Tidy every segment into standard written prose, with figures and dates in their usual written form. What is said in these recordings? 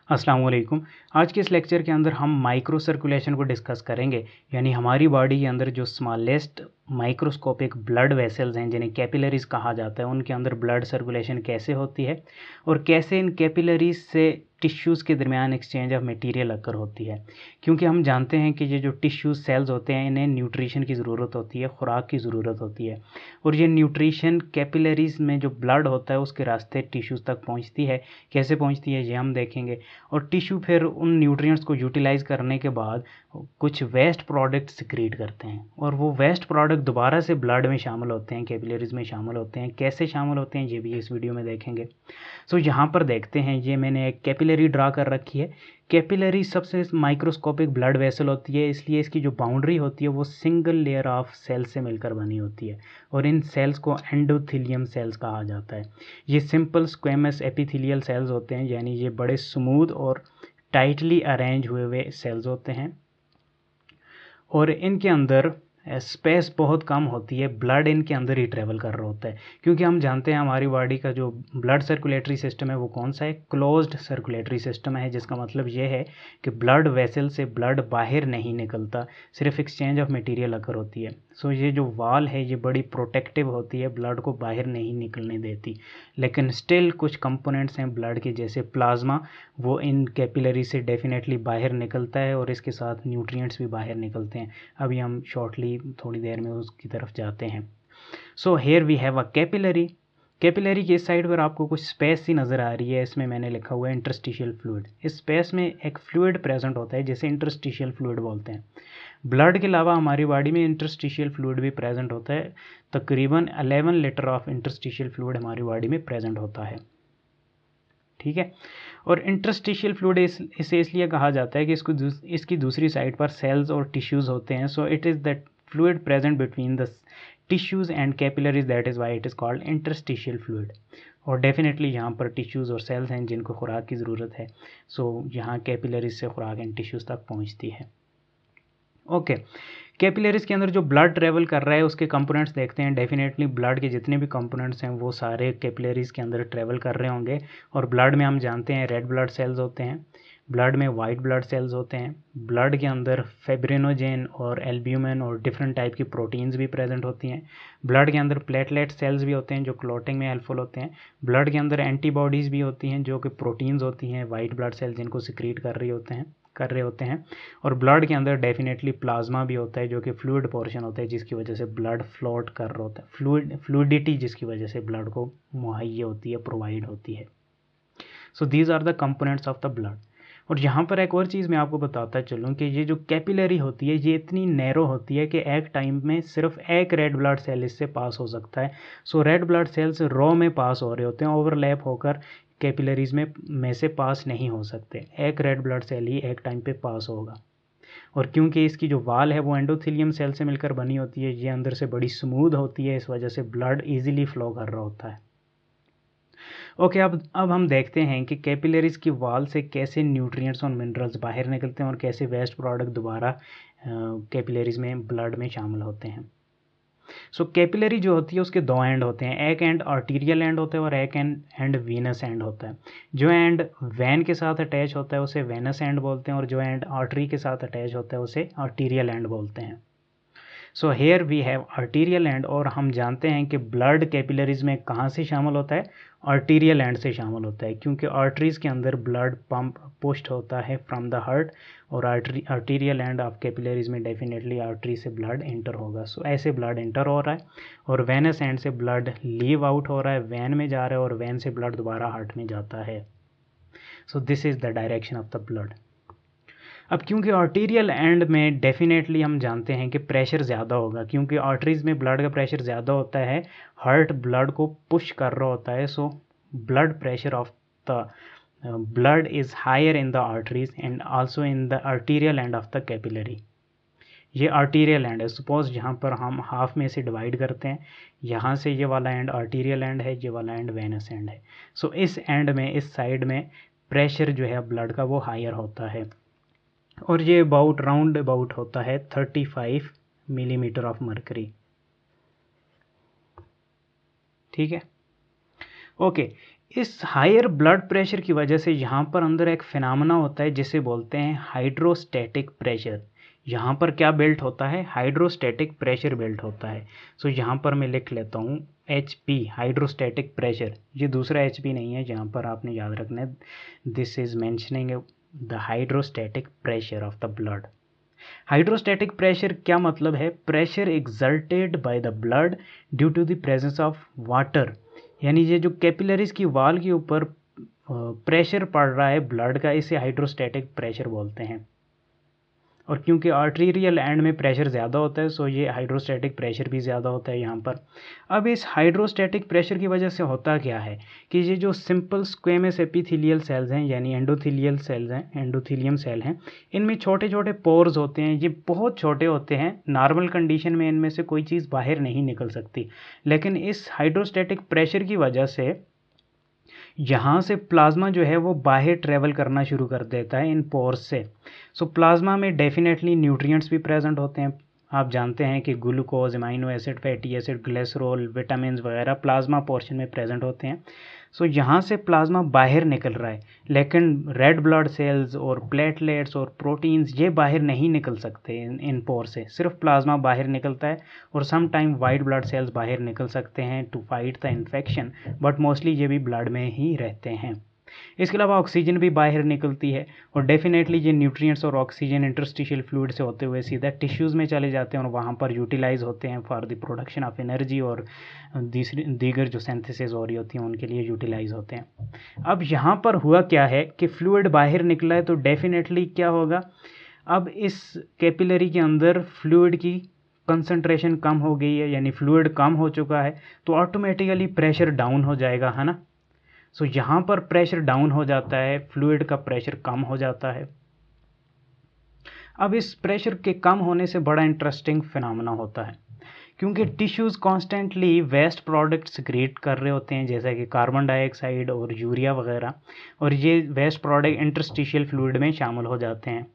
अस्सलाम वालेकुम। आज के इस लेक्चर के अंदर हम माइक्रो सर्कुलेशन को डिस्कस करेंगे, यानी हमारी बॉडी के अंदर जो स्मॉलेस्ट माइक्रोस्कोपिक ब्लड वेसल्स हैं जिन्हें कैपिलरीज कहा जाता है, उनके अंदर ब्लड सर्कुलेशन कैसे होती है और कैसे इन कैपिलरीज से टिश्यूज़ के दरमियान एक्सचेंज ऑफ मटेरियल अकर होती है। क्योंकि हम जानते हैं कि ये जो टिश्यूज़ सेल्स होते हैं इन्हें न्यूट्रिशन की ज़रूरत होती है, ख़ुराक की ज़रूरत होती है और ये न्यूट्रिशन कैपिलरीज में जो ब्लड होता है उसके रास्ते टिश्यूज़ तक पहुँचती है। कैसे पहुँचती है ये हम देखेंगे और टिश्यू फिर उन न्यूट्रिएंट्स को यूटिलाइज़ करने के बाद कुछ वेस्ट प्रोडक्ट सिक्रीट करते हैं और वो वेस्ट प्रोडक्ट दोबारा से ब्लड में शामिल होते हैं, कैपिलरीज में शामिल होते हैं। कैसे शामिल होते हैं ये भी इस वीडियो में देखेंगे। सो यहाँ पर देखते हैं, ये मैंने एक कैपिलरी ड्रा कर रखी है। कैपिलरी सबसे माइक्रोस्कोपिक ब्लड वेसल होती है, इसलिए इसकी जो बाउंड्री होती है वो सिंगल लेयर ऑफ सेल से मिलकर बनी होती है और इन सेल्स को एंडोथेलियम सेल्स कहा जाता है। ये सिंपल स्क्वेमस एपिथेलियल सेल्स होते हैं, यानी ये बड़े स्मूथ और टाइटली अरेंज हुए सेल्स होते हैं और इनके अंदर स्पेस बहुत कम होती है। ब्लड इनके अंदर ही ट्रेवल कर रहा होता है, क्योंकि हम जानते हैं हमारी बॉडी का जो ब्लड सर्कुलेटरी सिस्टम है वो कौन सा है, क्लोज्ड सर्कुलेटरी सिस्टम है, जिसका मतलब ये है कि ब्लड वेसल से ब्लड बाहर नहीं निकलता, सिर्फ एक्सचेंज ऑफ मटेरियल अकर होती है। सो ये जो वाल है ये बड़ी प्रोटेक्टिव होती है, ब्लड को बाहर नहीं निकलने देती। लेकिन स्टिल कुछ कंपोनेंट्स हैं ब्लड के, जैसे प्लाज्मा, वो इन कैपिलरी से डेफिनेटली बाहर निकलता है और इसके साथ न्यूट्रिएंट्स भी बाहर निकलते हैं। अभी हम शॉर्टली थोड़ी देर में उसकी तरफ जाते हैं। So here we have a capillary. Capillary की इस साइड पर आपको कुछ स्पेस सी नज़र आ रही है, इसमें मैंने लिखा हुआ है इंटरस्टिशियल फ्लूइड। इस स्पेस में एक फ्लूइड प्रेजेंट होता है जिसे इंटरस्टिशियल फ्लूइड बोलते हैं। ब्लड के अलावा हमारी बॉडी में इंटरस्टिशियल फ्लूइड भी प्रेजेंट होता है। तकरीबन 11 लीटर ऑफ इंटरस्टिशियल फ्लूइड हमारी बॉडी में प्रेजेंट होता है, ठीक है। और इंटरस्टिशियल फ्लूइड इसे इसलिए कहा जाता है कि इसकी दूसरी साइड पर सेल्स और टिश्यूज़ होते हैं। So it is that fluid present between the tissues and capillaries, that is why it is called interstitial fluid. और डेफिनेटली यहाँ पर टिश्यूज़ और सेल्स हैं जिनको खुराक की ज़रूरत है। सो यहाँ कैपिलरीज से खुराक इन टिश्यूज़ तक पहुँचती है। ओके, कैपिलरीज के अंदर जो ब्लड ट्रेवल कर रहा है उसके कंपोनेंट्स देखते हैं। डेफिनेटली ब्लड के जितने भी कंपोनेंट्स हैं वो सारे कैपिलरीज के अंदर ट्रेवल कर रहे होंगे। और ब्लड में हम जानते हैं रेड ब्लड सेल्स होते हैं, ब्लड में वाइट ब्लड सेल्स होते हैं, ब्लड के अंदर फेब्रिनोजेन और एल्ब्यूमिन और डिफरेंट टाइप की प्रोटीन्स भी प्रेजेंट होती हैं। ब्लड के अंदर प्लेटलेट सेल्स भी होते हैं जो क्लॉटिंग में हेल्पफुल होते हैं। ब्लड के अंदर एंटीबॉडीज़ भी होती हैं जो कि प्रोटीन्स होती हैं, वाइट ब्लड सेल्स जिनको सिक्रीट कर रहे होते हैं। और ब्लड के अंदर डेफिनेटली प्लाज्मा भी होता है जो कि फ्लूइड पोर्शन होता है, जिसकी वजह से ब्लड फ्लोट कर रहा होता है, फ्लूइडिटी जिसकी वजह से ब्लड को मुहैया होती है, प्रोवाइड होती है। So these are the components of the blood. और यहाँ पर एक और चीज़ मैं आपको बताता चलूँ कि ये जो कैपिलरी होती है ये इतनी नैरो होती है कि एक टाइम में सिर्फ एक रेड ब्लड सेल इससे पास हो सकता है। सो रेड ब्लड सेल्स रॉ में पास हो रहे होते हैं, ओवरलैप होकर कैपिलरीज में से पास नहीं हो सकते। एक रेड ब्लड सेल ही एक टाइम पे पास होगा। और क्योंकि इसकी जो वाल है वो एंडोथेलियम सेल से मिलकर बनी होती है, ये अंदर से बड़ी स्मूथ होती है, इस वजह से ब्लड इजीली फ्लो कर रहा होता है। ओके, अब हम देखते हैं कि कैपिलरीज की वाल से कैसे न्यूट्रिएंट्स और मिनरल्स बाहर निकलते हैं और कैसे वेस्ट प्रोडक्ट दोबारा कैपिलरीज में ब्लड में शामिल होते हैं। सो कैपिलरी जो होती है उसके दो एंड होते हैं, एक एंड आर्टीरियल एंड होता है और एक एंड वीनस एंड होता है। जो एंड वैन के साथ अटैच होता है उसे वेनस एंड बोलते हैं और जो एंड आर्टरी के साथ अटैच होता है उसे आर्टीरियल एंड बोलते हैं। So here we have arterial end. और हम जानते हैं कि ब्लड कैपिलरीज में कहाँ से शामिल होता है, आर्टीरियल एंड से शामिल होता है, क्योंकि आर्टरीज के अंदर ब्लड पंप पुश्ड होता है फ्रॉम द हार्ट और आर्टीरियल एंड ऑफ कैपिलरीज में डेफिनेटली आर्टरी से ब्लड इंटर होगा। सो ऐसे ब्लड इंटर हो रहा है और वेनस एंड से ब्लड लीव आउट हो रहा है, वैन में जा रहा है और वैन से ब्लड दोबारा हार्ट में जाता है। So this is the direction of the blood. अब क्योंकि आर्टीरियल एंड में डेफिनेटली हम जानते हैं कि प्रेशर ज़्यादा होगा, क्योंकि आर्टरीज़ में ब्लड का प्रेशर ज़्यादा होता है, हार्ट ब्लड को पुश कर रहा होता है। So blood pressure of the blood is higher in the arteries and also in the arterial end of the capillary. ये आर्टीरियल एंड है। सपोज यहाँ पर हम हाफ में से डिवाइड करते हैं, यहाँ से ये वाला एंड आर्टीरियल एंड है, ये वाला एंड वेनस एंड है। सो इस एंड में, इस साइड में प्रेशर जो है ब्लड का वो हायर होता है और ये राउंड अबाउट होता है 35 मिलीमीटर ऑफ मरकरी, ठीक है। ओके, इस हायर ब्लड प्रेशर की वजह से यहाँ पर अंदर एक फिनोमेना होता है जिसे बोलते हैं हाइड्रोस्टैटिक प्रेशर। यहाँ पर क्या बिल्ट होता है? हाइड्रोस्टैटिक प्रेशर बिल्ट होता है। सो यहाँ पर मैं लिख लेता हूँ HP, हाइड्रोस्टैटिक प्रेशर। ये दूसरा HP नहीं है, जहाँ पर आपने याद रखना है this is mentioning the hydrostatic pressure of the blood. Hydrostatic pressure क्या मतलब है? Pressure exerted by the blood due to the presence of water, यानी ये जो कैपिलरीज की वॉल के ऊपर प्रेशर पड़ रहा है ब्लड का, इसे हाइड्रोस्टैटिक प्रेशर बोलते हैं। और क्योंकि आर्टेरियल एंड में प्रेशर ज़्यादा होता है, सो ये हाइड्रोस्टैटिक प्रेशर भी ज़्यादा होता है यहाँ पर। अब इस हाइड्रोस्टैटिक प्रेशर की वजह से होता क्या है कि ये जो सिंपल स्क्वेमस एपिथेलियल सेल्स हैं, यानी एंडोथेलियल सेल्स हैं, एंडोथेलियम सेल हैं, इनमें छोटे छोटे पोर्स होते हैं। ये बहुत छोटे होते हैं, नॉर्मल कंडीशन में इनमें से कोई चीज़ बाहर नहीं निकल सकती, लेकिन इस हाइड्रोस्टैटिक प्रेशर की वजह से यहाँ से प्लाज्मा जो है वो बाहर ट्रेवल करना शुरू कर देता है इन पोर्स से। सो प्लाज्मा में डेफिनेटली न्यूट्रिएंट्स भी प्रेजेंट होते हैं। आप जानते हैं कि glucose, amino acid, fatty acid, glycerol, vitamin वगैरह प्लाज्मा पोर्शन में प्रेजेंट होते हैं। सो यहाँ से प्लाज्मा बाहर निकल रहा है, लेकिन रेड ब्लड सेल्स और प्लेटलेट्स और प्रोटीन्स ये बाहर नहीं निकल सकते इन पोर से, सिर्फ प्लाज्मा बाहर निकलता है। और some time white blood cells बाहर निकल सकते हैं to fight the infection, but mostly ये भी ब्लड में ही रहते हैं। इसके अलावा ऑक्सीजन भी बाहर निकलती है, और डेफिनेटली ये न्यूट्रिएंट्स और ऑक्सीजन इंटरस्टिशियल फ्लूइड से होते हुए सीधा टिश्यूज़ में चले जाते हैं और वहाँ पर यूटिलाइज होते हैं for the production of energy, और दीगर जो सिंथेसिस हो रही होती हैं उनके लिए यूटिलाइज होते हैं। अब यहाँ पर हुआ क्या है कि फ्लूइड बाहर निकला है, तो डेफिनेटली क्या होगा, अब इस कैपिलरी के अंदर फ्लूइड की कंसंट्रेशन कम हो गई है, यानी फ्लूइड कम हो चुका है, तो ऑटोमेटिकली प्रेशर डाउन हो जाएगा, है ना। सो यहाँ पर प्रेशर डाउन हो जाता है, फ्लूइड का प्रेशर कम हो जाता है। अब इस प्रेशर के कम होने से बड़ा इंटरेस्टिंग फिनोमेना होता है, क्योंकि tissues constantly waste product secrete कर रहे होते हैं, जैसा कि कार्बन डाइऑक्साइड और यूरिया वगैरह, और ये वेस्ट प्रोडक्ट इंटरस्टिशियल फ्लूइड में शामिल हो जाते हैं।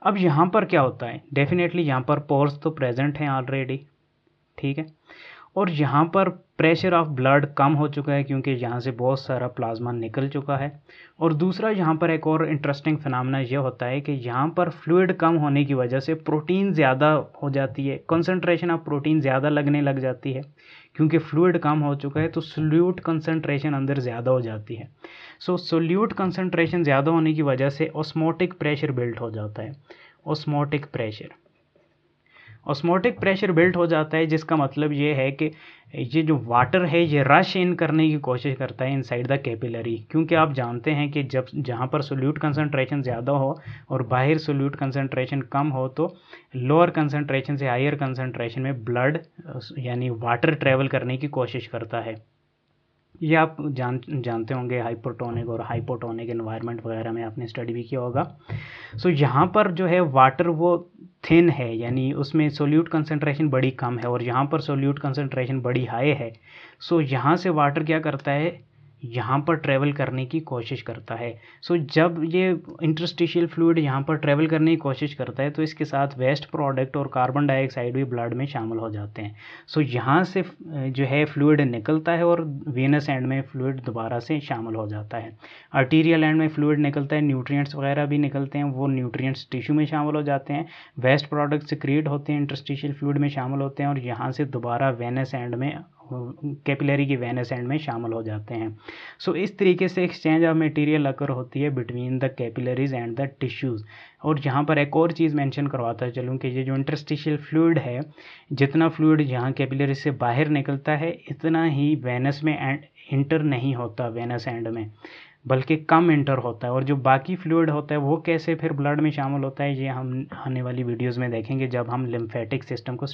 अब यहाँ पर क्या होता है, डेफिनेटली यहाँ पर पोर्स तो प्रेजेंट हैं ऑलरेडी, ठीक है, और यहाँ पर प्रेशर ऑफ ब्लड कम हो चुका है क्योंकि यहाँ से बहुत सारा प्लाज्मा निकल चुका है। और दूसरा यहाँ पर एक और इंटरेस्टिंग फिनोमेना ये होता है कि यहाँ पर फ्लूइड कम होने की वजह से प्रोटीन ज़्यादा हो जाती है, कंसंट्रेशन ऑफ प्रोटीन ज़्यादा लगने लग जाती है, क्योंकि फ्लूइड कम हो चुका है तो सोल्यूट कंसंट्रेशन अंदर ज़्यादा हो जाती है। सो सोल्यूट कंसंट्रेशन ज़्यादा होने की वजह से ऑस्मोटिक प्रेशर बिल्ड हो जाता है। ऑस्मोटिक प्रेशर बिल्ट हो जाता है, जिसका मतलब ये है कि ये जो वाटर है ये रश इन करने की कोशिश करता है इनसाइड द कैपिलरी, क्योंकि आप जानते हैं कि जब जहाँ पर सोल्यूट कंसंट्रेशन ज़्यादा हो और बाहर सोल्यूट कंसंट्रेशन कम हो, तो लोअर कंसंट्रेशन से हायर कंसंट्रेशन में ब्लड यानी वाटर ट्रेवल करने की कोशिश करता है। ये आप जानते होंगे, हाइपोटोनिक और हाइपोटोनिक एनवायरनमेंट वगैरह में आपने स्टडी भी किया होगा। सो यहाँ पर जो है वाटर वो थिन है, यानी उसमें सोल्यूट कंसंट्रेशन बड़ी कम है, और यहाँ पर सोल्यूट कंसंट्रेशन बड़ी हाई है। सो यहाँ से वाटर क्या करता है, यहाँ पर ट्रैवल करने की कोशिश करता है। सो जब ये इंटरस्टिशियल फ्लूइड यहाँ पर ट्रैवल करने की कोशिश करता है, तो इसके साथ वेस्ट प्रोडक्ट और कार्बन डाइऑक्साइड भी ब्लड में शामिल हो जाते हैं। सो यहाँ से जो है फ्लूइड निकलता है और वेनस एंड में फ्लूइड दोबारा से शामिल हो जाता है। आर्टीरियल एंड में फ्लूइड निकलता है, न्यूट्रिएंट्स वगैरह भी निकलते हैं, वो न्यूट्रिएंट्स टिश्यू में शामिल हो जाते हैं, वेस्ट प्रोडक्ट सिक्रीट होते हैं, इंटरस्टिशियल फ्लूइड में शामिल होते हैं, और यहाँ से दोबारा वेनस एंड में कैपिलरी की वेनस एंड में शामिल हो जाते हैं। सो इस तरीके से एक्सचेंज ऑफ मटेरियल अकर होती है between the capillaries and the tissues. और यहाँ पर एक और चीज़ मेंशन करवाता चलूँ कि ये जो इंटरस्टिशियल फ्लूइड है, जितना फ्लूइड यहाँ कैपिलरी से बाहर निकलता है इतना ही वेनस में इंटर नहीं होता, वेनस एंड में, बल्कि कम इंटर होता है। और जो बाकी फ्लूइड होता है वो कैसे फिर ब्लड में शामिल होता है, ये हम आने वाली वीडियोज़ में देखेंगे जब हम लिम्फेटिक सिस्टम को